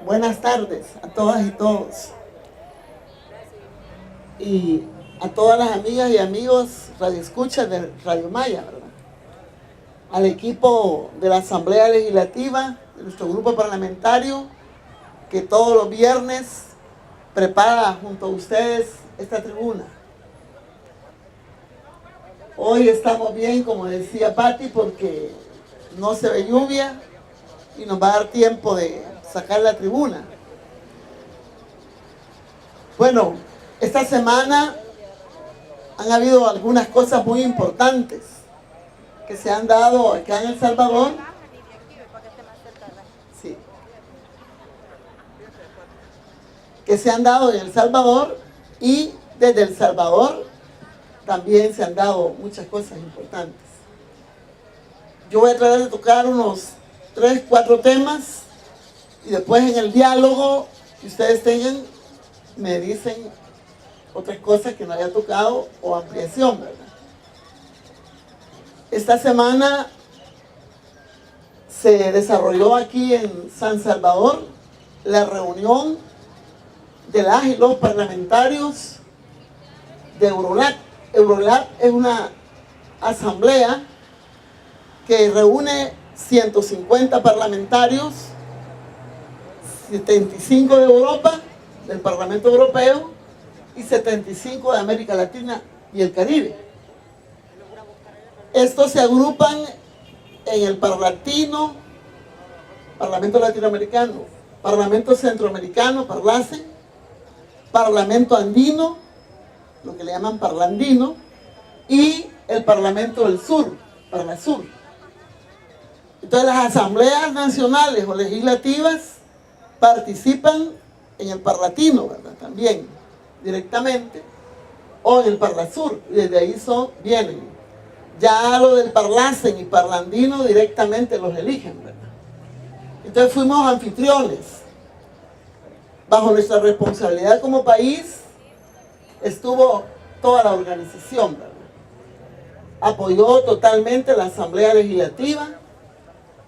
Buenas tardes a todas y todos. Y a todas las amigas y amigos radioescuchas de Radio Maya, ¿verdad? Al equipo de la Asamblea Legislativa, de nuestro grupo parlamentario, que todos los viernes prepara junto a ustedes esta tribuna. Hoy estamos bien, como decía Patti, porque no se ve lluvia y nos va a dar tiempo de sacar la tribuna. Bueno, esta semana han habido algunas cosas muy importantes que se han dado acá en El Salvador. Sí. Que se han dado en El Salvador, y desde El Salvador también se han dado muchas cosas importantes. Yo voy a tratar de tocar unos 3, 4 temas y después en el diálogo que ustedes tengan me dicen otras cosas que no haya tocado o ampliación, ¿verdad? Esta semana se desarrolló aquí en San Salvador la reunión de las y los parlamentarios de Eurolat. Eurolat es una asamblea que reúne 150 parlamentarios, 75 de Europa, del Parlamento Europeo, y 75 de América Latina y el Caribe. Estos se agrupan en el Parlamento Latinoamericano, Parlamento Centroamericano, Parlace, Parlamento Andino, lo que le llaman Parlandino, y el Parlamento del Sur, Parlasur. Entonces las asambleas nacionales o legislativas participan en el Parlatino, ¿verdad? También, directamente, o en el Parlasur, y desde ahí vienen. Ya lo del Parlacen y Parlandino directamente los eligen, ¿verdad? Entonces fuimos anfitriones. Bajo nuestra responsabilidad como país estuvo toda la organización, ¿verdad? Apoyó totalmente la Asamblea Legislativa,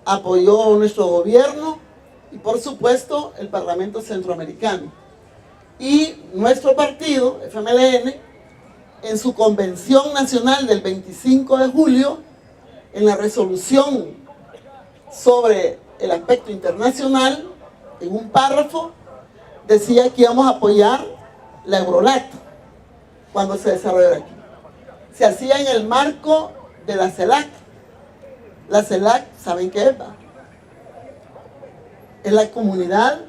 apoyó nuestro gobierno y por supuesto el Parlamento Centroamericano. Y nuestro partido, FMLN, en su convención nacional del 25 de julio, en la resolución sobre el aspecto internacional, en un párrafo, decía que íbamos a apoyar la Eurolat cuando se desarrolló aquí. Se hacía en el marco de la CELAC. La CELAC, ¿saben qué es? Es la comunidad,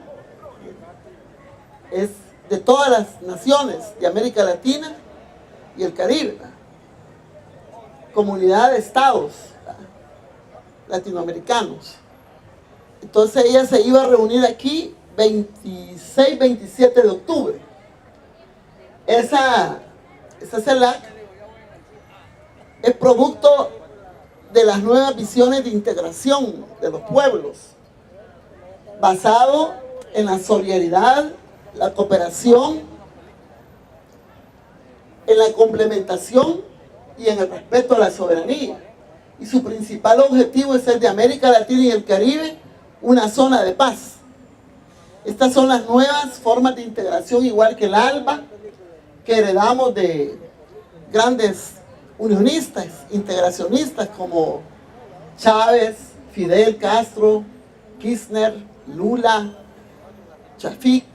es de todas las naciones de América Latina y el Caribe, ¿verdad? Comunidad de estados, ¿verdad? Latinoamericanos. Entonces ella se iba a reunir aquí 26, 27 de octubre. Esa CELAC es producto de las nuevas visiones de integración de los pueblos, basado en la solidaridad, la cooperación, en la complementación y en el respeto a la soberanía. Y su principal objetivo es ser de América Latina y el Caribe una zona de paz. Estas son las nuevas formas de integración, igual que el ALBA, que heredamos de grandes unionistas, integracionistas como Chávez, Fidel Castro, Kirchner, Lula, Chafik,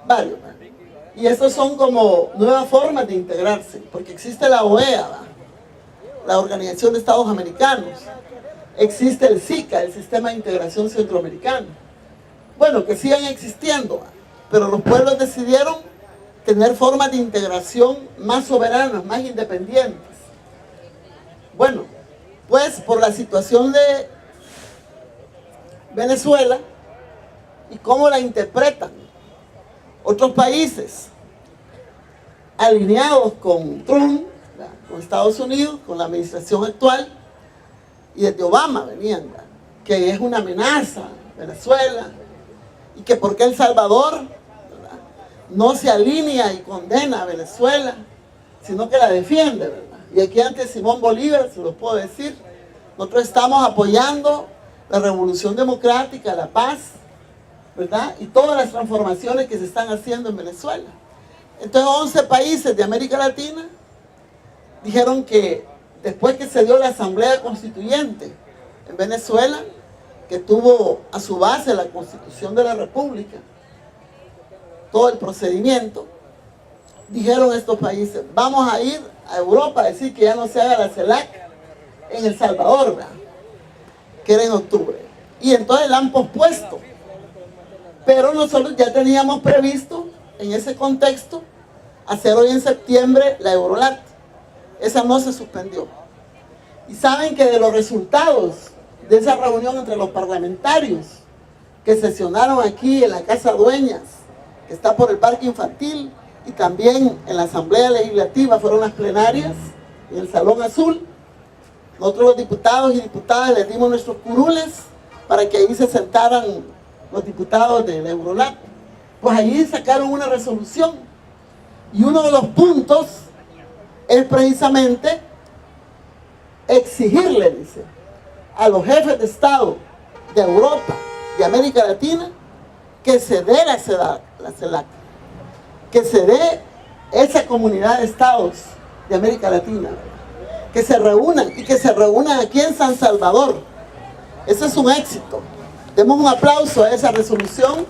varios. Y estos son como nuevas formas de integrarse, porque existe la OEA, la Organización de Estados Americanos, existe el SICA, el Sistema de Integración Centroamericano. Bueno, que sigan existiendo, pero los pueblos decidieron tener formas de integración más soberanas, más independientes. Bueno, pues por la situación de Venezuela y cómo la interpretan otros países alineados con Trump, con Estados Unidos, con la administración actual, y desde Obama venían, que es una amenaza a Venezuela, y que por qué El Salvador no se alinea y condena a Venezuela, sino que la defiende, ¿verdad? Y aquí ante Simón Bolívar, se lo puedo decir, nosotros estamos apoyando la revolución democrática, la paz, ¿verdad? Y todas las transformaciones que se están haciendo en Venezuela. Entonces 11 países de América Latina dijeron que después que se dio la Asamblea Constituyente en Venezuela, que tuvo a su base la Constitución de la República, todo el procedimiento, dijeron estos países, vamos a ir a Europa a decir que ya no se haga la CELAC en El Salvador, ¿verdad? Que era en octubre. Y entonces la han pospuesto. Pero nosotros ya teníamos previsto, en ese contexto, hacer hoy en septiembre la Eurolat. Esa no se suspendió. Y saben que de los resultados de esa reunión entre los parlamentarios que sesionaron aquí en la Casa Dueñas, que está por el Parque Infantil, y también en la Asamblea Legislativa, fueron las plenarias en el Salón Azul. Nosotros los diputados y diputadas les dimos nuestros curules para que ahí se sentaran los diputados de la Eurolat. Pues allí sacaron una resolución y uno de los puntos es precisamente exigirle, dice, a los jefes de Estado de Europa, de América Latina, que se dé la CELAC, que se dé esa comunidad de estados de América Latina, que se reúnan y que se reúnan aquí en San Salvador. Ese es un éxito. Demos un aplauso a esa resolución,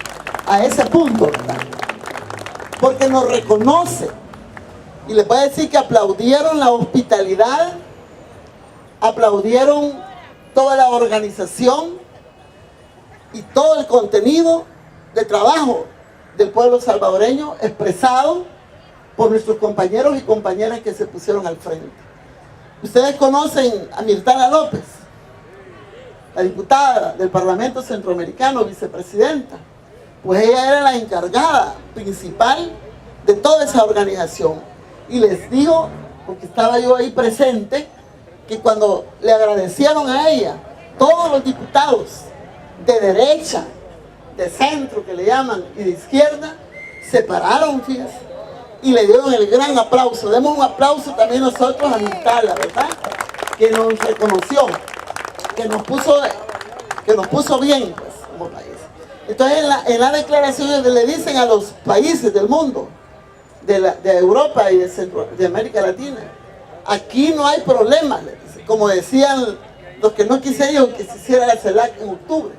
a ese punto, ¿verdad? Porque nos reconoce. Y les voy a decir que aplaudieron la hospitalidad, aplaudieron toda la organización y todo el contenido de trabajo del pueblo salvadoreño expresado por nuestros compañeros y compañeras que se pusieron al frente. Ustedes conocen a Mirtala López, la diputada del Parlamento Centroamericano, vicepresidenta. Pues ella era la encargada principal de toda esa organización. Y les digo, porque estaba yo ahí presente, que cuando le agradecieron a ella, todos los diputados de derecha, de centro que le llaman, y de izquierda, se pararon, fíjense, y le dieron el gran aplauso. Demos un aplauso también nosotros a Mirtala, ¿verdad? Que nos reconoció, que nos puso bien, pues, como país. Entonces en la declaración le dicen a los países del mundo, de Europa y de América Latina, aquí no hay problema, como decían los que no quisieron que se hiciera la CELAC en octubre,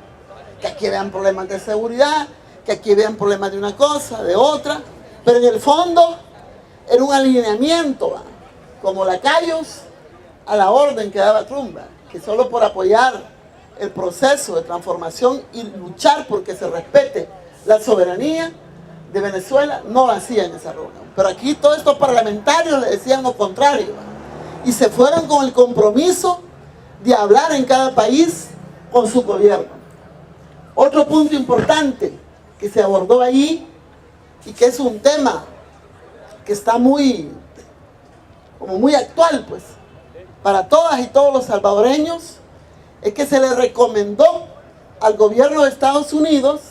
que aquí vean problemas de seguridad, que aquí vean problemas de una cosa, de otra, pero en el fondo era un alineamiento, ¿va? Como lacayos a la orden que daba Trump, ¿va? Que solo por apoyar el proceso de transformación y luchar porque se respete la soberanía de Venezuela, no lo hacían en esa reunión. Pero aquí todos estos parlamentarios le decían lo contrario, ¿va? Y se fueron con el compromiso de hablar en cada país con su gobierno. Otro punto importante que se abordó ahí y que es un tema que está muy actual, pues, para todas y todos los salvadoreños, es que se le recomendó al gobierno de Estados Unidos,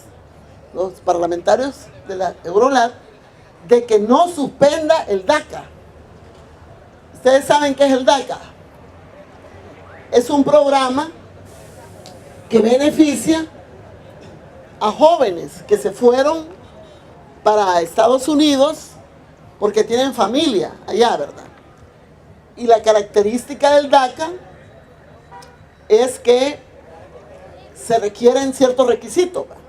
los parlamentarios de la Eurolat, de que no suspenda el DACA. Ustedes saben qué es el DACA. Es un programa que beneficia a jóvenes que se fueron para Estados Unidos porque tienen familia allá, ¿verdad? Y la característica del DACA es que se requieren ciertos requisitos, ¿verdad?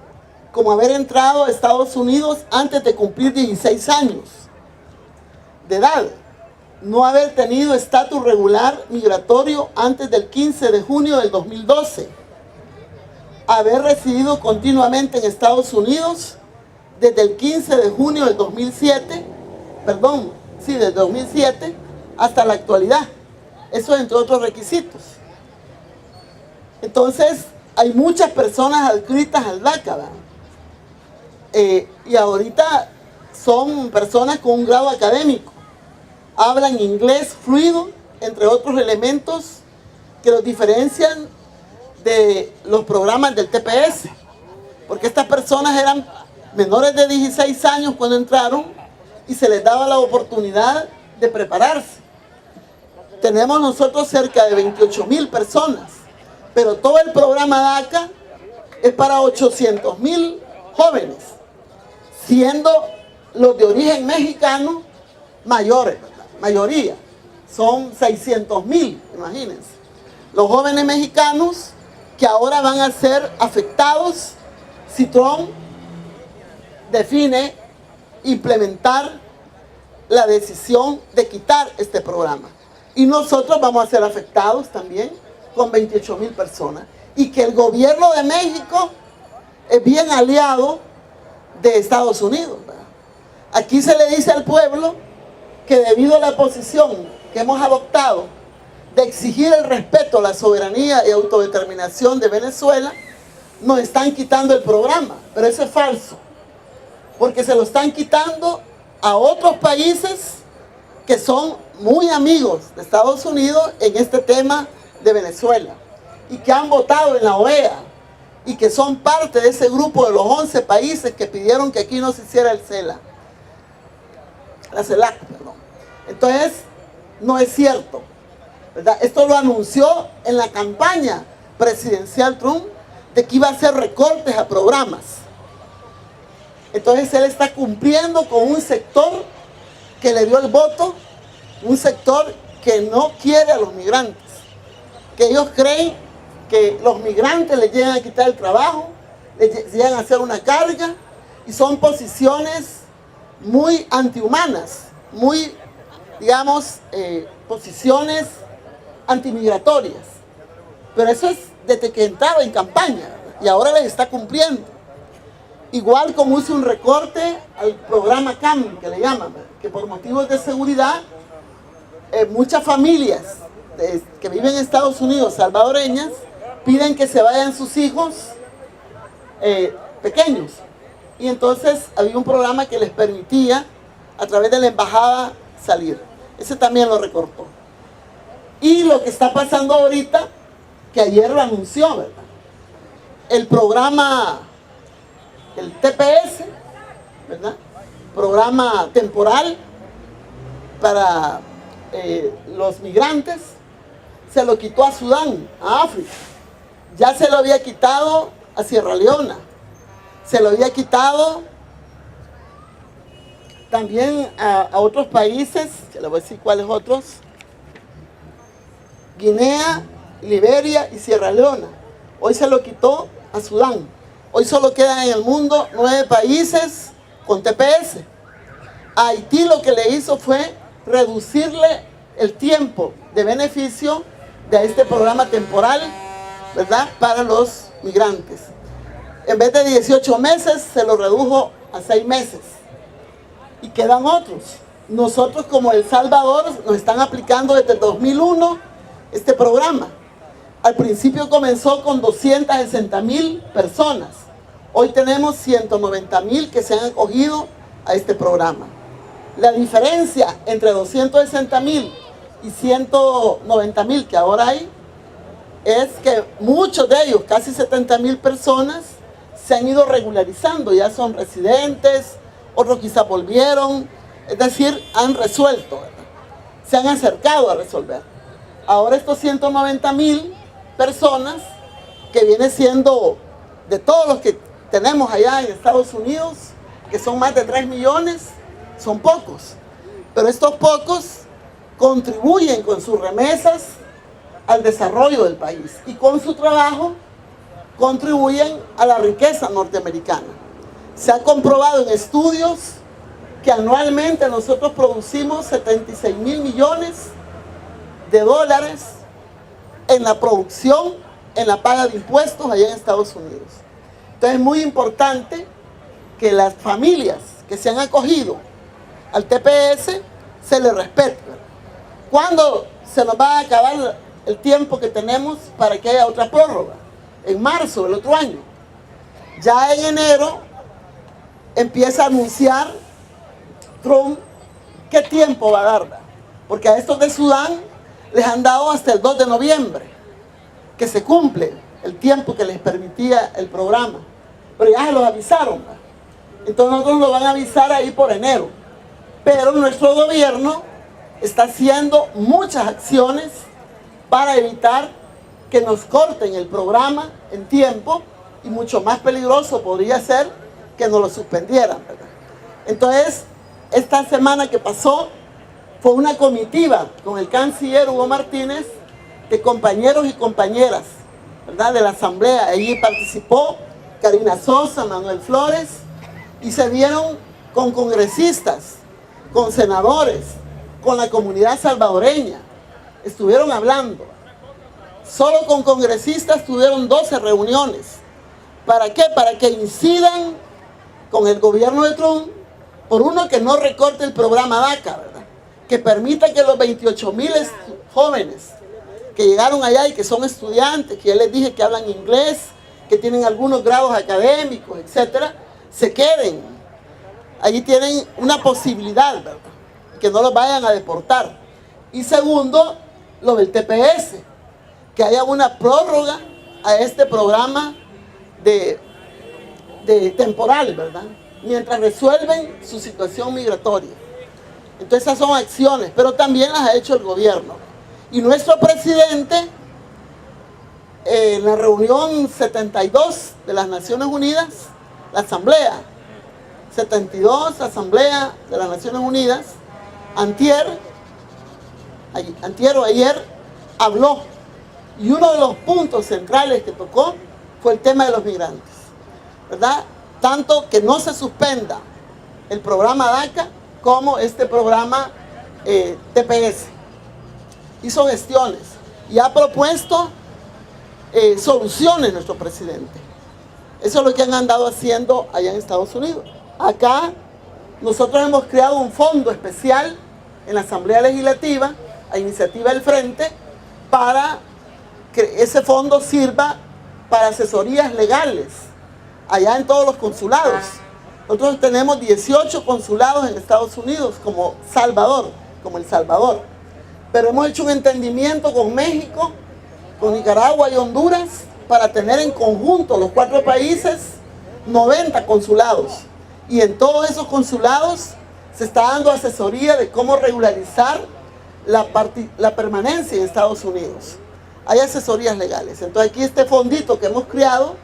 Como haber entrado a Estados Unidos antes de cumplir 16 años de edad, no haber tenido estatus regular migratorio antes del 15 de junio del 2012, haber residido continuamente en Estados Unidos desde el 15 de junio del 2007, desde 2007 hasta la actualidad. Eso entre otros requisitos. Entonces, hay muchas personas adscritas al DACA, ¿verdad? Y ahorita son personas con un grado académico, hablan inglés fluido, entre otros elementos que los diferencian de los programas del TPS, porque estas personas eran menores de 16 años cuando entraron y se les daba la oportunidad de prepararse. Tenemos nosotros cerca de 28,000 personas, pero todo el programa DACA es para 800,000 jóvenes, siendo los de origen mexicano mayores, ¿verdad? Mayoría, son 600,000, imagínense. Los jóvenes mexicanos que ahora van a ser afectados si Trump define implementar la decisión de quitar este programa. Y nosotros vamos a ser afectados también con 28,000 personas. Y que el gobierno de México es bien aliado de Estados Unidos, ¿verdad? Aquí se le dice al pueblo que debido a la posición que hemos adoptado de exigir el respeto a la soberanía y autodeterminación de Venezuela, nos están quitando el programa. Pero eso es falso, porque se lo están quitando a otros países que son muy amigos de Estados Unidos en este tema de Venezuela y que han votado en la OEA y que son parte de ese grupo de los 11 países que pidieron que aquí no se hiciera el la CELAC, perdón. Entonces, no es cierto, ¿verdad? Esto lo anunció en la campaña presidencial Trump de que iba a hacer recortes a programas. Entonces él está cumpliendo con un sector que le dio el voto, un sector que no quiere a los migrantes, que ellos creen que los migrantes les llegan a quitar el trabajo, les llegan a hacer una carga, y son posiciones muy antihumanas, muy, digamos, posiciones antimigratorias. Pero eso es desde que entraba en campaña y ahora les está cumpliendo. Igual como hizo un recorte al programa CAM, que le llaman, que por motivos de seguridad, muchas familias que viven en Estados Unidos, salvadoreñas, piden que se vayan sus hijos pequeños. Y entonces había un programa que les permitía, a través de la embajada, salir. Ese también lo recortó. Y lo que está pasando ahorita, que ayer lo anunció, ¿verdad? El programa, el TPS, ¿verdad? Programa temporal para los migrantes, se lo quitó a Sudán, a África. Ya se lo había quitado a Sierra Leona. Se lo había quitado también a otros países, que le voy a decir cuáles otros: Guinea, Liberia y Sierra Leona. Hoy se lo quitó a Sudán. Hoy solo quedan en el mundo 9 países con TPS. A Haití lo que le hizo fue reducirle el tiempo de beneficio de este programa temporal, ¿verdad?, para los migrantes. En vez de 18 meses, se lo redujo a 6 meses. Y quedan otros. Nosotros, como El Salvador, nos están aplicando desde el 2001 este programa. Al principio comenzó con 260,000 personas. Hoy tenemos 190,000 que se han acogido a este programa. La diferencia entre 260,000 y 190,000 que ahora hay es que muchos de ellos, casi 70,000 personas, se han ido regularizando, ya son residentes, otros quizás volvieron, es decir, han resuelto, ¿verdad? Se han acercado a resolver. Ahora estos 190,000 personas, que viene siendo de todos los que tenemos allá en Estados Unidos, que son más de 3 millones, son pocos. Pero estos pocos contribuyen con sus remesas al desarrollo del país y con su trabajo contribuyen a la riqueza norteamericana. Se ha comprobado en estudios que anualmente nosotros producimos 76,000 millones de dólares en la producción, en la paga de impuestos allá en Estados Unidos. Entonces es muy importante que las familias que se han acogido al TPS se les respete. ¿Cuándo se nos va a acabar el tiempo que tenemos para que haya otra prórroga? En marzo del otro año. Ya en enero empieza a anunciar Trump qué tiempo va a dar, porque a estos de Sudán les han dado hasta el 2 de noviembre que se cumple el tiempo que les permitía el programa, pero ya se los avisaron, ¿verdad? Entonces nosotros nos van a avisar ahí por enero, pero nuestro gobierno está haciendo muchas acciones para evitar que nos corten el programa en tiempo, y mucho más peligroso podría ser que nos lo suspendieran, ¿verdad? Entonces, esta semana que pasó fue una comitiva con el canciller Hugo Martínez de compañeros y compañeras, ¿verdad?, de la asamblea. Allí participó Karina Sosa, Manuel Flores, y se vieron con congresistas, con senadores, con la comunidad salvadoreña. Estuvieron hablando. Solo con congresistas tuvieron 12 reuniones. ¿Para qué? Para que incidan con el gobierno de Trump, por uno, que no recorte el programa DACA, ¿verdad?, que permita que los 28,000 jóvenes que llegaron allá y que son estudiantes, que ya les dije que hablan inglés, que tienen algunos grados académicos, etcétera, se queden. Allí tienen una posibilidad, ¿verdad?, que no los vayan a deportar. Y segundo, lo del TPS, que haya una prórroga a este programa de temporal, ¿verdad?, mientras resuelven su situación migratoria. Entonces esas son acciones, pero también las ha hecho el gobierno. Y nuestro presidente, en la reunión 72 de las Naciones Unidas, la asamblea 72, asamblea de las Naciones Unidas, antier o ayer, habló. Y uno de los puntos centrales que tocó fue el tema de los migrantes, ¿verdad? Tanto que no se suspenda el programa DACA como este programa TPS. Hizo gestiones y ha propuesto soluciones nuestro presidente. Eso es lo que han andado haciendo allá en Estados Unidos. Acá nosotros hemos creado un fondo especial en la Asamblea Legislativa, a iniciativa del Frente, para que ese fondo sirva para asesorías legales allá en todos los consulados. Nosotros tenemos 18 consulados en Estados Unidos, como El Salvador. Pero hemos hecho un entendimiento con México, con Nicaragua y Honduras, para tener en conjunto los 4 países 90 consulados. Y en todos esos consulados se está dando asesoría de cómo regularizar la permanencia en Estados Unidos. Hay asesorías legales. Entonces aquí este fondito que hemos creado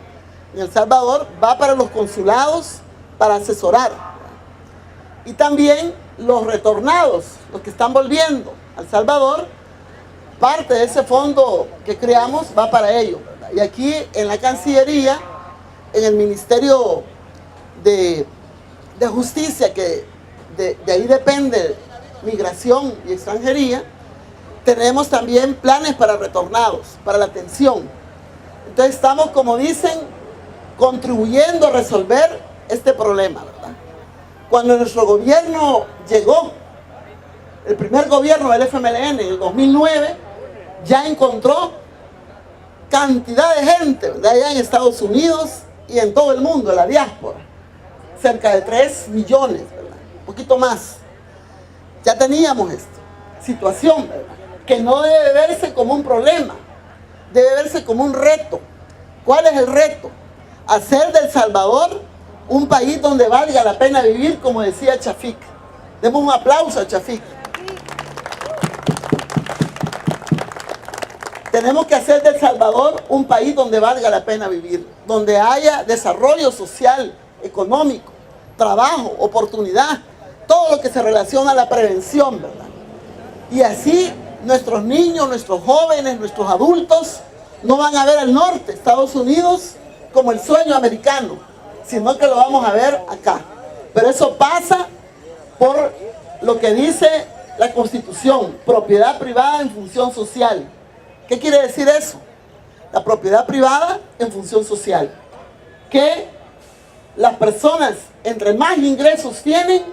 en El Salvador va para los consulados, para asesorar. Y también los retornados, los que están volviendo a El Salvador, parte de ese fondo que creamos va para ellos, ¿verdad? Y aquí en la Cancillería, en el Ministerio de Justicia, que de ahí depende Migración y Extranjería, tenemos también planes para retornados, para la atención. Entonces estamos, como dicen, contribuyendo a resolver este problema, ¿verdad? Cuando nuestro gobierno llegó, el primer gobierno del FMLN en el 2009, ya encontró cantidad de gente, ¿verdad?, allá en Estados Unidos y en todo el mundo, en la diáspora. Cerca de 3 millones, ¿verdad?, un poquito más. Ya teníamos esta situación, ¿verdad?, que no debe verse como un problema, debe verse como un reto. ¿Cuál es el reto? Hacer de El Salvador un país donde valga la pena vivir, como decía Chafik. Demos un aplauso a Chafik. Tenemos que hacer de El Salvador un país donde valga la pena vivir, donde haya desarrollo social, económico, trabajo, oportunidad, todo lo que se relaciona a la prevención, ¿verdad? Y así nuestros niños, nuestros jóvenes, nuestros adultos no van a ver al norte, Estados Unidos, como el sueño americano, sino que lo vamos a ver acá. Pero eso pasa por lo que dice la Constitución, propiedad privada en función social. ¿Qué quiere decir eso? La propiedad privada en función social. Que las personas, entre más ingresos tienen,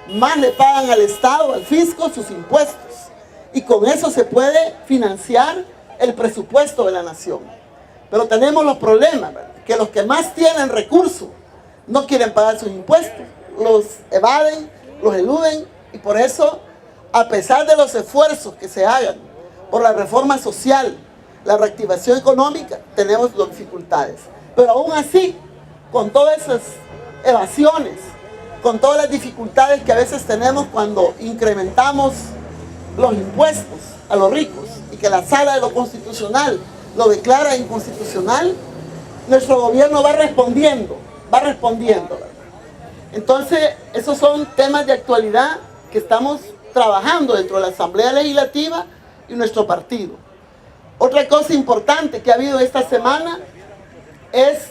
más le pagan al Estado, al fisco, sus impuestos. Y con eso se puede financiar el presupuesto de la nación. Pero tenemos los problemas, ¿verdad?, que los que más tienen recursos no quieren pagar sus impuestos, los evaden, los eluden, y por eso, a pesar de los esfuerzos que se hagan por la reforma social, la reactivación económica, tenemos las dificultades. Pero aún así, con todas esas evasiones, con todas las dificultades que a veces tenemos cuando incrementamos los impuestos a los ricos y que la Sala de lo Constitucional lo declara inconstitucional, nuestro gobierno va respondiendo, ¿verdad? Entonces, esos son temas de actualidad que estamos trabajando dentro de la Asamblea Legislativa y nuestro partido. Otra cosa importante que ha habido esta semana es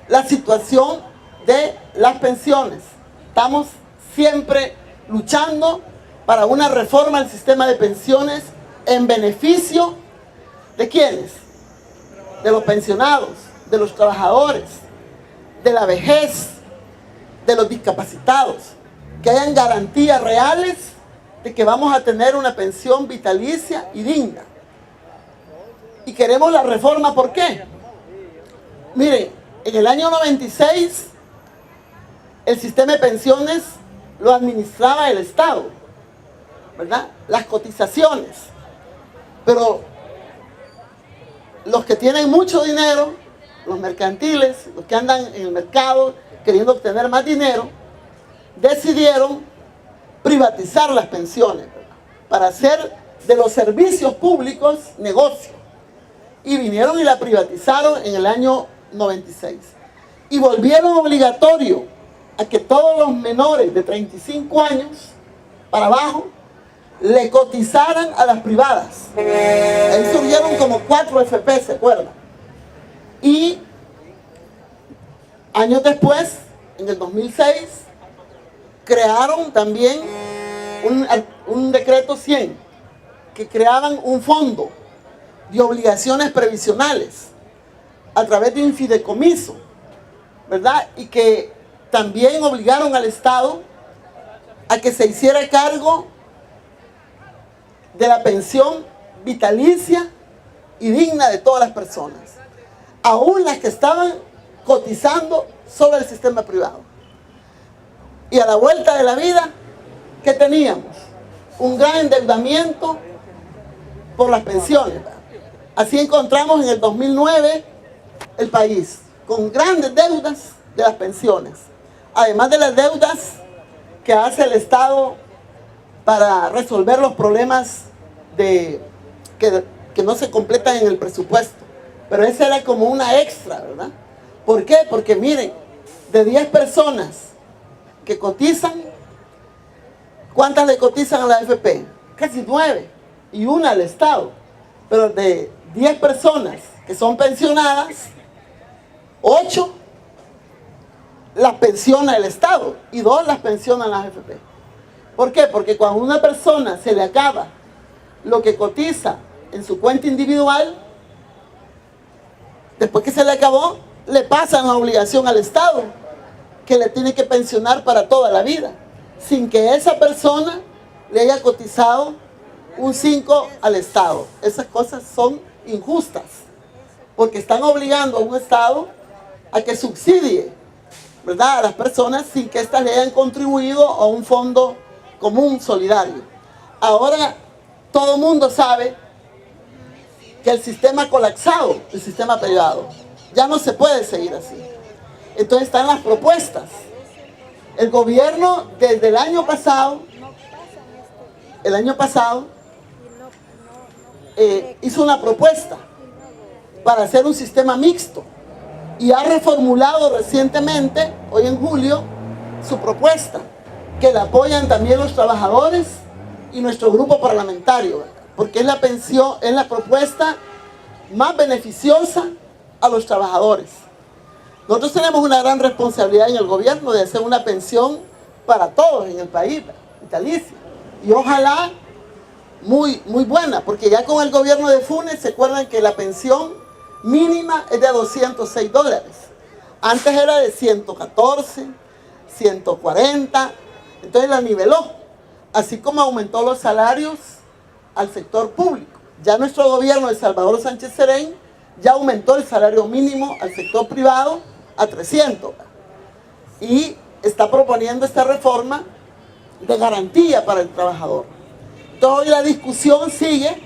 la situación de las pensiones. Estamos siempre luchando para una reforma al sistema de pensiones en beneficio ¿de quiénes? De los pensionados, de los trabajadores, de la vejez, de los discapacitados, que hayan garantías reales de que vamos a tener una pensión vitalicia y digna. Y queremos la reforma, ¿por qué? Miren, en el año 96 el sistema de pensiones lo administraba el Estado, ¿verdad? Las cotizaciones. Pero los que tienen mucho dinero, los mercantiles, los que andan en el mercado queriendo obtener más dinero, decidieron privatizar las pensiones, ¿verdad?, para hacer de los servicios públicos negocio. Y vinieron y la privatizaron en el año 96. Y volvieron obligatorio a que todos los menores de 35 años para abajo le cotizaran a las privadas. Ahí surgieron como 4 FP, ¿se acuerdan? Y años después, en el 2006, crearon también un decreto 100, que creaban un fondo de obligaciones previsionales a través de un fideicomiso, ¿verdad? Y que también obligaron al Estado a que se hiciera cargo de la pensión vitalicia y digna de todas las personas, aún las que estaban cotizando sobre el sistema privado. Y a la vuelta de la vida, ¿qué teníamos? Un gran endeudamiento por las pensiones. Así encontramos en el 2009 el país con grandes deudas de las pensiones, además de las deudas que hace el Estado para resolver los problemas que no se completan en el presupuesto. Pero esa era como una extra, ¿verdad? ¿Por qué? Porque miren, de 10 personas que cotizan, ¿cuántas le cotizan a la AFP? Casi 9, y una al Estado. Pero de 10 personas que son pensionadas, 8 las pensiona el Estado y 2 las pensionan las AFP. ¿Por qué? Porque cuando a una persona se le acaba lo que cotiza en su cuenta individual, después que se le acabó, le pasan la obligación al Estado, que le tiene que pensionar para toda la vida, sin que esa persona le haya cotizado un 5 al Estado. Esas cosas son injustas, porque están obligando a un Estado a que subsidie, ¿verdad?, a las personas sin que éstas le hayan contribuido a un fondo común solidario. Ahora todo el mundo sabe que el sistema ha colapsado, el sistema privado. Ya no se puede seguir así. Entonces están las propuestas. El gobierno desde el año pasado hizo una propuesta para hacer un sistema mixto y ha reformulado recientemente, hoy en julio, su propuesta, que la apoyan también los trabajadores y nuestro grupo parlamentario, porque es la propuesta más beneficiosa a los trabajadores. Nosotros tenemos una gran responsabilidad en el gobierno de hacer una pensión para todos en el país, vitalicia, y ojalá muy buena, porque ya con el gobierno de Funes se acuerdan que la pensión mínima es de $206. Antes era de 114, 140, entonces la niveló, así como aumentó los salarios al sector público. Ya nuestro gobierno de Salvador Sánchez Serén ya aumentó el salario mínimo al sector privado a 300 y está proponiendo esta reforma de garantía para el trabajador. Entonces hoy la discusión sigue,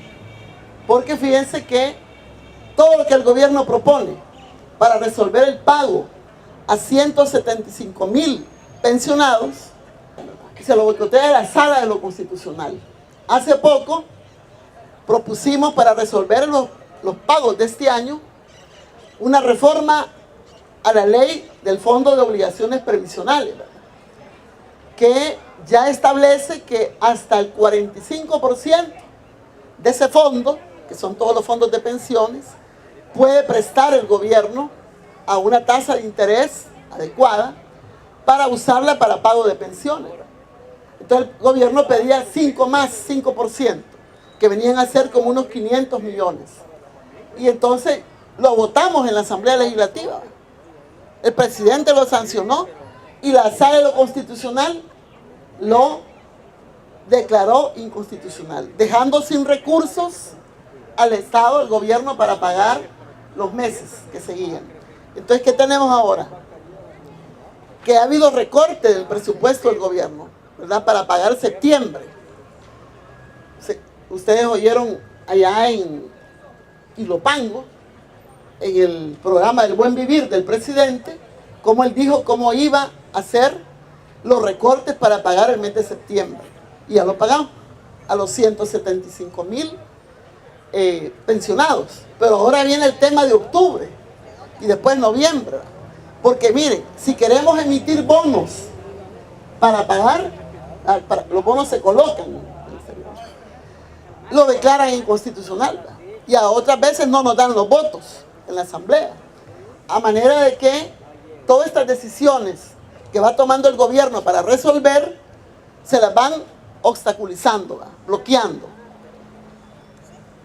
porque fíjense que todo lo que el gobierno propone para resolver el pago a 175,000 pensionados se lo boicotea la Sala de lo Constitucional. Hace poco propusimos, para resolver los pagos de este año, una reforma a la ley del Fondo de Obligaciones Previsionales, ¿verdad?, que ya establece que hasta el 45% de ese fondo, que son todos los fondos de pensiones, puede prestar el gobierno a una tasa de interés adecuada para usarla para pago de pensiones. Entonces el gobierno pedía 5%, que venían a ser como unos 500 millones. Y entonces lo votamos en la Asamblea Legislativa. El presidente lo sancionó y la Sala de lo Constitucional lo declaró inconstitucional, dejando sin recursos al Estado, al gobierno, para pagar los meses que seguían. Entonces, ¿qué tenemos ahora? Que ha habido recorte del presupuesto del gobierno, ¿verdad?, para pagar septiembre. Ustedes oyeron allá en Ilopango, en el programa del Buen Vivir del presidente, cómo él dijo cómo iba a hacer los recortes para pagar el mes de septiembre. Y ya lo pagamos a los 175,000 pensionados. Pero ahora viene el tema de octubre y después noviembre. Porque miren, si queremos emitir bonos para pagar, los bonos se colocan, lo declaran inconstitucional. Y a otras veces no nos dan los votos en la Asamblea. A manera de que todas estas decisiones que va tomando el gobierno para resolver, se las van obstaculizando, bloqueando.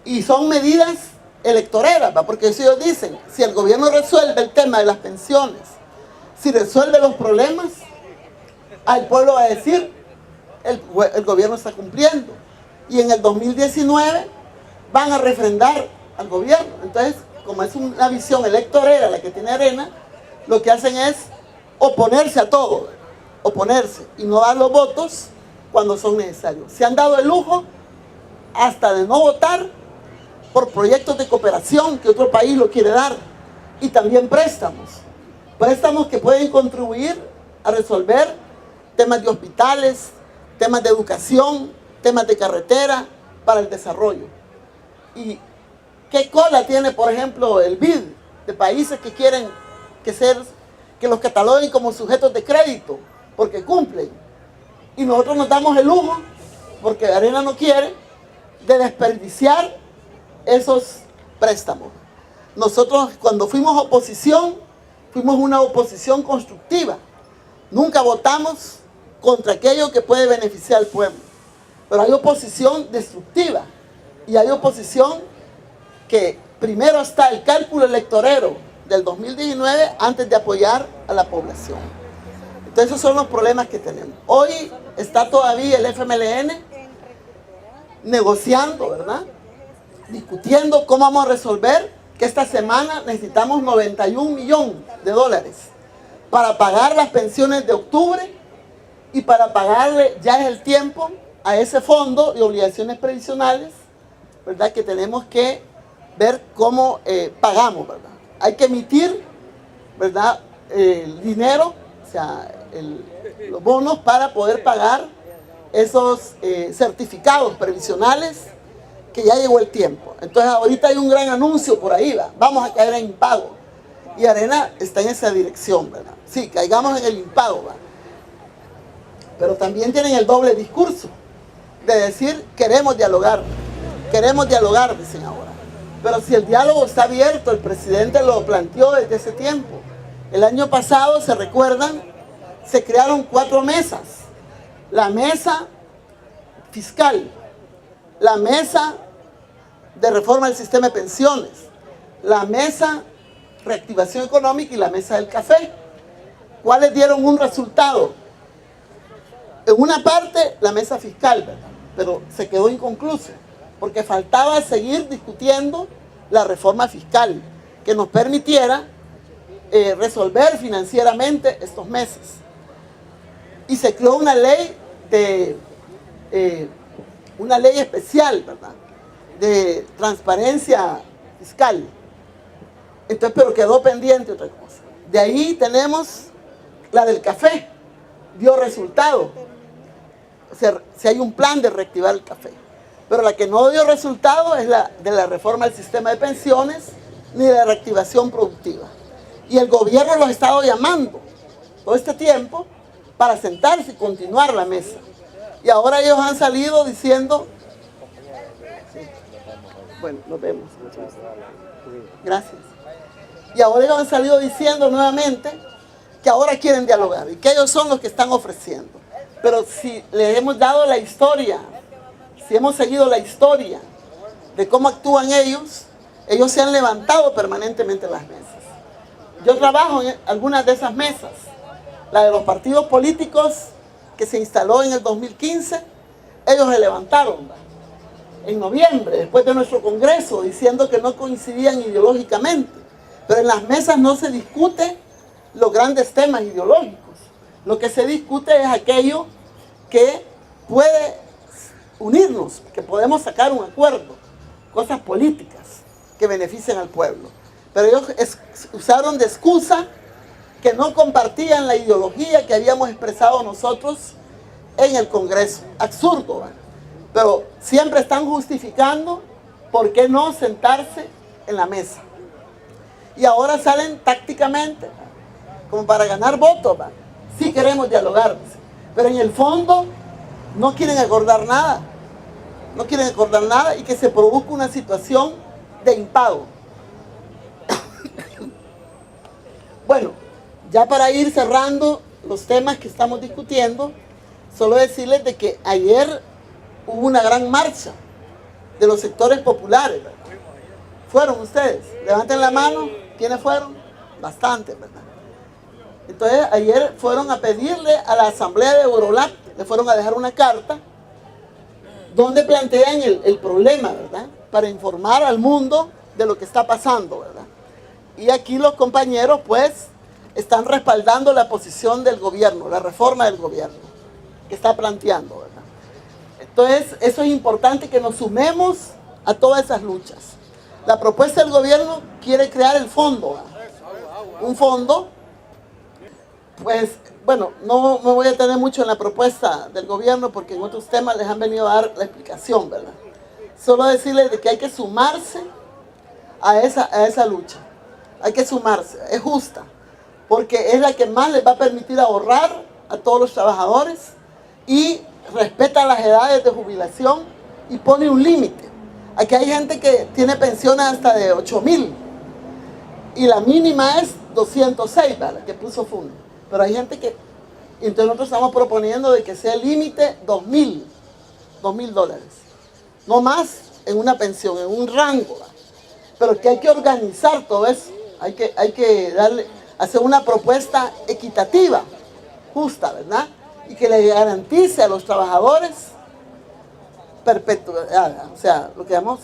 Y son medidas electoreras, porque ellos dicen, si el gobierno resuelve el tema de las pensiones, si resuelve los problemas, al pueblo va a decir, el gobierno está cumpliendo. Y en el 2019 van a refrendar al gobierno. Entonces, como es una visión electorera la que tiene Arena, lo que hacen es oponerse a todo, oponerse y no dar los votos cuando son necesarios. Se han dado el lujo hasta de no votar por proyectos de cooperación que otro país lo quiere dar, y también préstamos que pueden contribuir a resolver temas de hospitales, temas de educación, temas de carretera para el desarrollo. ¿Y qué cola tiene, por ejemplo, el BID de países que quieren que los cataloguen como sujetos de crédito porque cumplen? Y nosotros nos damos el lujo, porque Arena no quiere, de desperdiciar esos préstamos. Nosotros, cuando fuimos oposición, fuimos una oposición constructiva. Nunca votamos contra aquello que puede beneficiar al pueblo. Pero hay oposición destructiva y hay oposición que primero está el cálculo electorero del 2019 antes de apoyar a la población. Entonces esos son los problemas que tenemos. Hoy está todavía el FMLN negociando, ¿verdad?, discutiendo cómo vamos a resolver que esta semana necesitamos 91 millones de dólares para pagar las pensiones de octubre y para pagarle, ya es el tiempo, a ese fondo de obligaciones previsionales, ¿verdad?, que tenemos que ver cómo pagamos, ¿verdad? Hay que emitir, ¿verdad?, el dinero, o sea, los bonos para poder pagar esos certificados previsionales, que ya llegó el tiempo. Entonces ahorita hay un gran anuncio por ahí, ¿va? Vamos a caer en impago. Y Arena está en esa dirección, ¿verdad? Sí, caigamos en el impago, ¿va? Pero también tienen el doble discurso de decir, queremos dialogar, dicen ahora. Pero si el diálogo está abierto, el presidente lo planteó desde ese tiempo. El año pasado, se recuerdan, se crearon 4 mesas. La mesa fiscal, la mesa de reforma del sistema de pensiones, la mesa reactivación económica y la mesa del café. ¿Cuáles dieron un resultado? En una parte, la mesa fiscal, ¿verdad?, pero se quedó inconcluso, porque faltaba seguir discutiendo la reforma fiscal, que nos permitiera resolver financieramente estos meses. Y se creó una ley especial, ¿verdad?, de transparencia fiscal. Entonces, pero quedó pendiente otra cosa. De ahí tenemos la del café, dio resultado. O sea, si hay un plan de reactivar el café. Pero la que no dio resultado es la de la reforma del sistema de pensiones, ni de la reactivación productiva. Y el gobierno los ha estado llamando todo este tiempo para sentarse y continuar la mesa. Y ahora ellos han salido diciendo, bueno, nos vemos. Gracias. Y ahora ellos han salido diciendo nuevamente que ahora quieren dialogar y que ellos son los que están ofreciendo. Pero si le hemos dado la historia, si hemos seguido la historia de cómo actúan ellos se han levantado permanentemente en las mesas. Yo trabajo en algunas de esas mesas, la de los partidos políticos que se instaló en el 2015, ellos se levantaron en noviembre, después de nuestro congreso, diciendo que no coincidían ideológicamente. Pero en las mesas no se discute los grandes temas ideológicos. Lo que se discute es aquello que puede unirnos, que podemos sacar un acuerdo, cosas políticas que beneficien al pueblo. Pero ellos usaron de excusa que no compartían la ideología que habíamos expresado nosotros en el Congreso. Absurdo, ¿verdad? Pero siempre están justificando por qué no sentarse en la mesa. Y ahora salen tácticamente, como para ganar votos, ¿verdad? Sí queremos dialogar, pero en el fondo no quieren acordar nada. No quieren acordar nada y que se produzca una situación de impago. Bueno, ya para ir cerrando los temas que estamos discutiendo, solo decirles de que ayer hubo una gran marcha de los sectores populares, ¿verdad? ¿Fueron ustedes? Levanten la mano. ¿Quiénes fueron? Bastante, ¿verdad? Entonces ayer fueron a pedirle a la asamblea de Eurolat, le fueron a dejar una carta donde plantean el problema, ¿verdad? Para informar al mundo de lo que está pasando, ¿verdad? Y aquí los compañeros pues están respaldando la posición del gobierno, la reforma del gobierno que está planteando, ¿verdad? Entonces eso es importante que nos sumemos a todas esas luchas. La propuesta del gobierno quiere crear el fondo, ¿verdad? Un fondo, pues bueno, no me voy a detener mucho en la propuesta del gobierno porque en otros temas les han venido a dar la explicación, ¿verdad? Solo decirles de que hay que sumarse a esa lucha. Hay que sumarse, es justa, porque es la que más les va a permitir ahorrar a todos los trabajadores y respeta las edades de jubilación y pone un límite. Aquí hay gente que tiene pensiones hasta de 8,000 y la mínima es 206, ¿verdad? Que puso FUNE. Pero hay gente que, entonces nosotros estamos proponiendo de que sea el límite $2,000 dólares. No más en una pensión, en un rango, ¿verdad? Pero que hay que organizar todo eso. Hay que hacer una propuesta equitativa, justa, ¿verdad? Y que le garantice a los trabajadores perpetuidad, o sea, lo que llamamos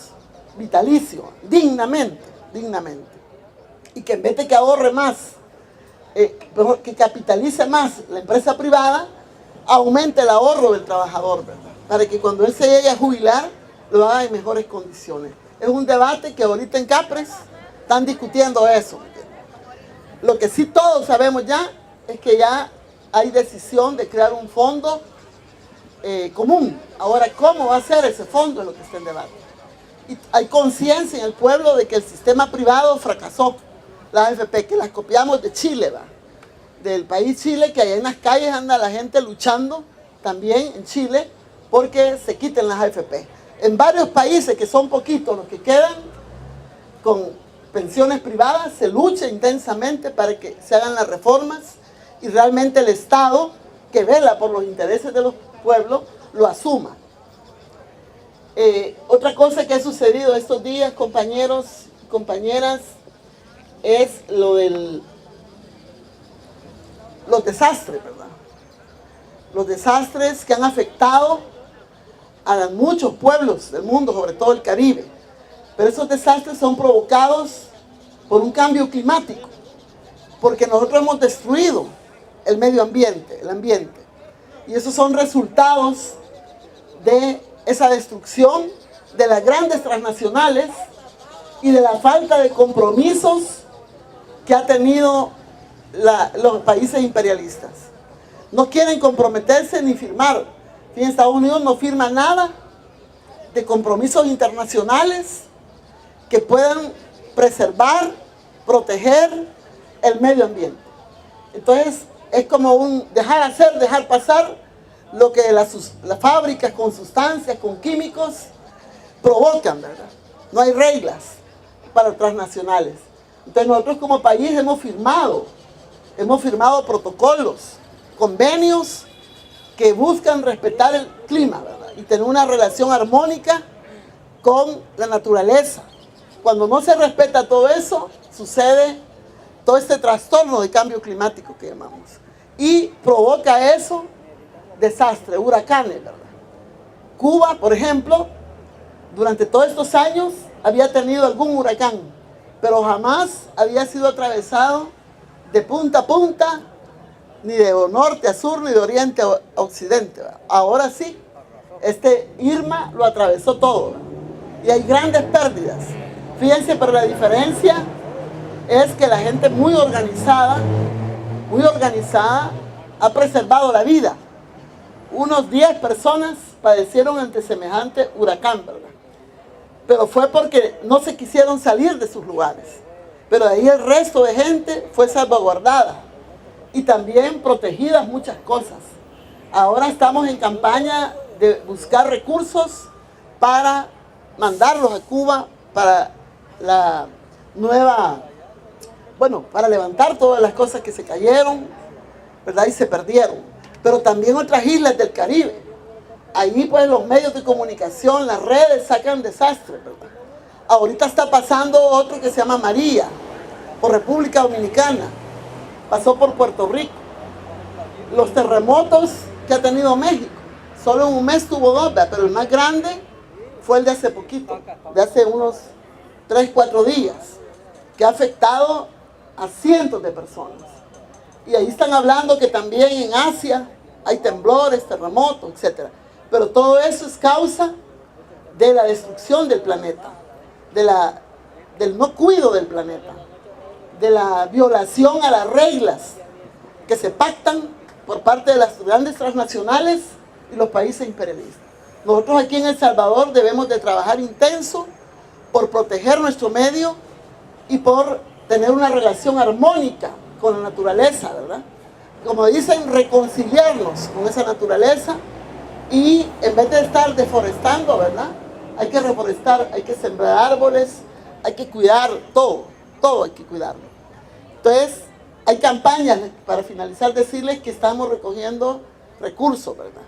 vitalicio, dignamente. Y que en vez de que ahorre más, que capitalice más la empresa privada, aumente el ahorro del trabajador, ¿verdad? Para que cuando él se llegue a jubilar, lo haga en mejores condiciones. Es un debate que ahorita en Capres están discutiendo eso. Lo que sí todos sabemos ya es que ya hay decisión de crear un fondo común. Ahora, ¿cómo va a ser ese fondo? Es lo que está en debate. Y hay conciencia en el pueblo de que el sistema privado fracasó. La AFP, que las copiamos de Chile, ¿va? Del país Chile, que allá en las calles anda la gente luchando también en Chile porque se quiten las AFP. En varios países, que son poquitos los que quedan con pensiones privadas, se lucha intensamente para que se hagan las reformas y realmente el Estado, que vela por los intereses de los pueblos, lo asuma. Otra cosa que ha sucedido estos días, compañeros y compañeras, es los desastres, ¿verdad? Los desastres que han afectado a muchos pueblos del mundo, sobre todo el Caribe. Pero esos desastres son provocados por un cambio climático, porque nosotros hemos destruido el medio ambiente, el ambiente. Y esos son resultados de esa destrucción de las grandes transnacionales y de la falta de compromisos que ha tenido los países imperialistas. No quieren comprometerse ni firmar. En Estados Unidos no firma nada de compromisos internacionales que puedan preservar, proteger el medio ambiente. Entonces, es como un dejar hacer, dejar pasar lo que las fábricas con sustancias, con químicos, provocan, ¿verdad? No hay reglas para transnacionales. Entonces nosotros como país hemos firmado protocolos, convenios que buscan respetar el clima, ¿verdad? Y tener una relación armónica con la naturaleza. Cuando no se respeta todo eso, sucede todo este trastorno de cambio climático que llamamos. Y provoca eso desastre, huracanes, ¿verdad? Cuba, por ejemplo, durante todos estos años había tenido algún huracán, pero jamás había sido atravesado de punta a punta, ni de norte a sur, ni de oriente a occidente, ¿verdad? Ahora sí, este Irma lo atravesó todo, ¿verdad? Y hay grandes pérdidas. Fíjense, pero la diferencia es que la gente muy organizada, ha preservado la vida. Unos 10 personas padecieron ante semejante huracán, ¿verdad? Pero fue porque no se quisieron salir de sus lugares. Pero de ahí el resto de gente fue salvaguardada y también protegidas muchas cosas. Ahora estamos en campaña de buscar recursos para mandarlos a Cuba para la nueva, para levantar todas las cosas que se cayeron, ¿verdad? Y se perdieron. Pero también otras islas del Caribe. Ahí pues los medios de comunicación, las redes sacan desastres, ¿verdad? Ahorita está pasando otro que se llama María, por República Dominicana. Pasó por Puerto Rico. Los terremotos que ha tenido México. Solo en un mes tuvo 2, ¿verdad? Pero el más grande fue el de hace poquito, de hace unos 3, 4 días, que ha afectado a cientos de personas. Y ahí están hablando que también en Asia hay temblores, terremotos, etc. Pero todo eso es causa de la destrucción del planeta, del no cuidado del planeta, de la violación a las reglas que se pactan por parte de las grandes transnacionales y los países imperialistas. Nosotros aquí en El Salvador debemos de trabajar intenso por proteger nuestro medio y por tener una relación armónica con la naturaleza, ¿verdad? Como dicen, reconciliarnos con esa naturaleza y en vez de estar deforestando, ¿verdad? Hay que reforestar, hay que sembrar árboles, hay que cuidar todo hay que cuidarlo. Entonces, hay campañas, para finalizar, decirles que estamos recogiendo recursos, ¿verdad?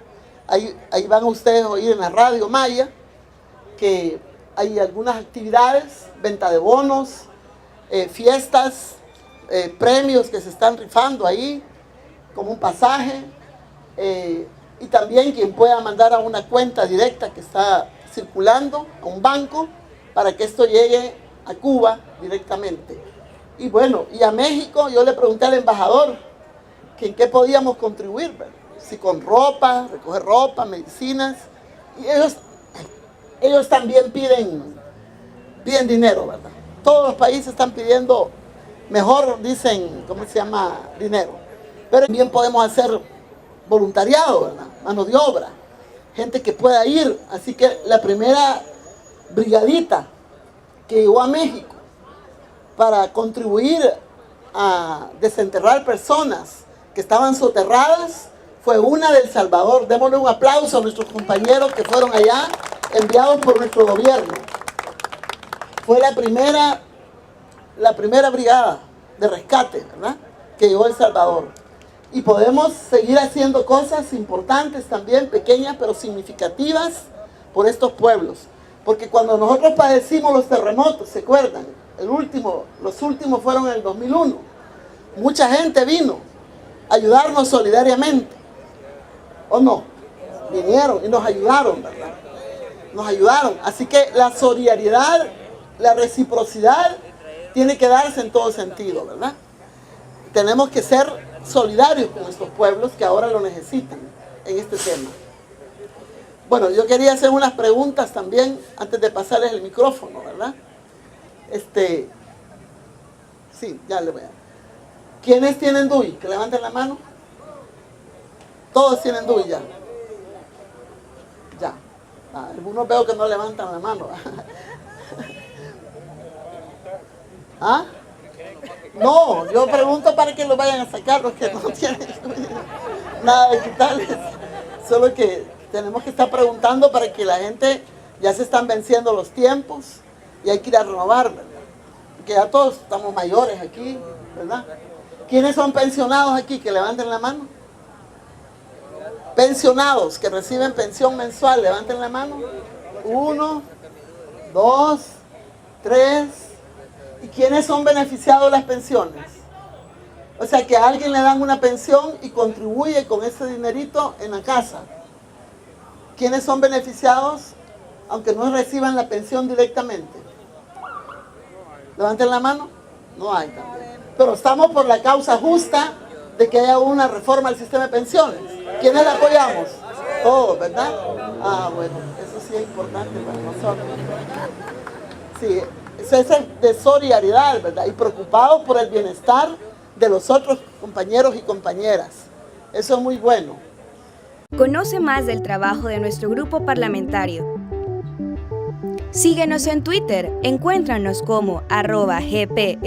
Ahí van ustedes a oír en la radio Maya que hay algunas actividades, venta de bonos, fiestas, premios que se están rifando ahí, como un pasaje, y también quien pueda mandar a una cuenta directa que está circulando, a un banco, para que esto llegue a Cuba directamente. Y bueno, y a México yo le pregunté al embajador que en qué podíamos contribuir, ¿verdad? Si con ropa, recoger ropa, medicinas, y ellos también piden dinero, ¿verdad? Todos los países están pidiendo, mejor dicen, ¿cómo se llama? Dinero. Pero también podemos hacer voluntariado, ¿verdad? Mano de obra, gente que pueda ir. Así que la primera brigadita que llegó a México para contribuir a desenterrar personas que estaban soterradas fue una de El Salvador. Démosle un aplauso a nuestros compañeros que fueron allá, enviados por nuestro gobierno. Fue la primera brigada de rescate, ¿verdad?, que llegó a El Salvador. Y podemos seguir haciendo cosas importantes también, pequeñas pero significativas, por estos pueblos. Porque cuando nosotros padecimos los terremotos, ¿se acuerdan? Los últimos fueron en el 2001. Mucha gente vino a ayudarnos solidariamente. ¿O no? Vinieron y nos ayudaron, ¿verdad? Nos ayudaron. Así que la solidaridad, la reciprocidad, tiene que darse en todo sentido, ¿verdad? Tenemos que ser solidarios con estos pueblos que ahora lo necesitan en este tema. Bueno, yo quería hacer unas preguntas también antes de pasarles el micrófono, ¿verdad? Sí, ya le voy a... ¿Quiénes tienen DUI? Que levanten la mano. Todos tienen DUI ya. Ya. Algunos veo que no levantan la mano. ¿Ah? No, yo pregunto para que lo vayan a sacar los que no tienen nada de quitarles. Solo que tenemos que estar preguntando para que la gente, ya se están venciendo los tiempos y hay que ir a renovar, ¿verdad? Porque ya todos estamos mayores aquí, ¿verdad? ¿Quiénes son pensionados aquí? Que levanten la mano. Pensionados que reciben pensión mensual, levanten la mano. 1, 2, 3. ¿Y quiénes son beneficiados de las pensiones? O sea, que a alguien le dan una pensión y contribuye con ese dinerito en la casa. ¿Quiénes son beneficiados aunque no reciban la pensión directamente? Levanten la mano. No hay también. Pero estamos por la causa justa de que haya una reforma al sistema de pensiones. ¿Quiénes la apoyamos? Todos, ¿verdad? Ah, bueno, eso sí es importante para nosotros. Sí, eso es de solidaridad, ¿verdad? Y preocupados por el bienestar de los otros compañeros y compañeras. Eso es muy bueno. Conoce más del trabajo de nuestro grupo parlamentario. Síguenos en Twitter, encuéntranos como @gpfmln.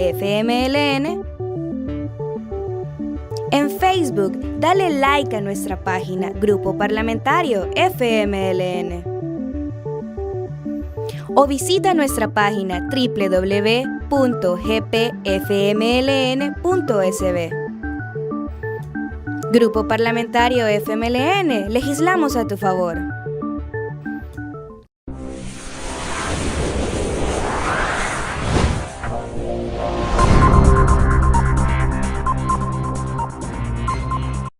En Facebook, dale like a nuestra página Grupo Parlamentario FMLN. O visita nuestra página www.gpfmln.sb. Grupo Parlamentario FMLN, legislamos a tu favor.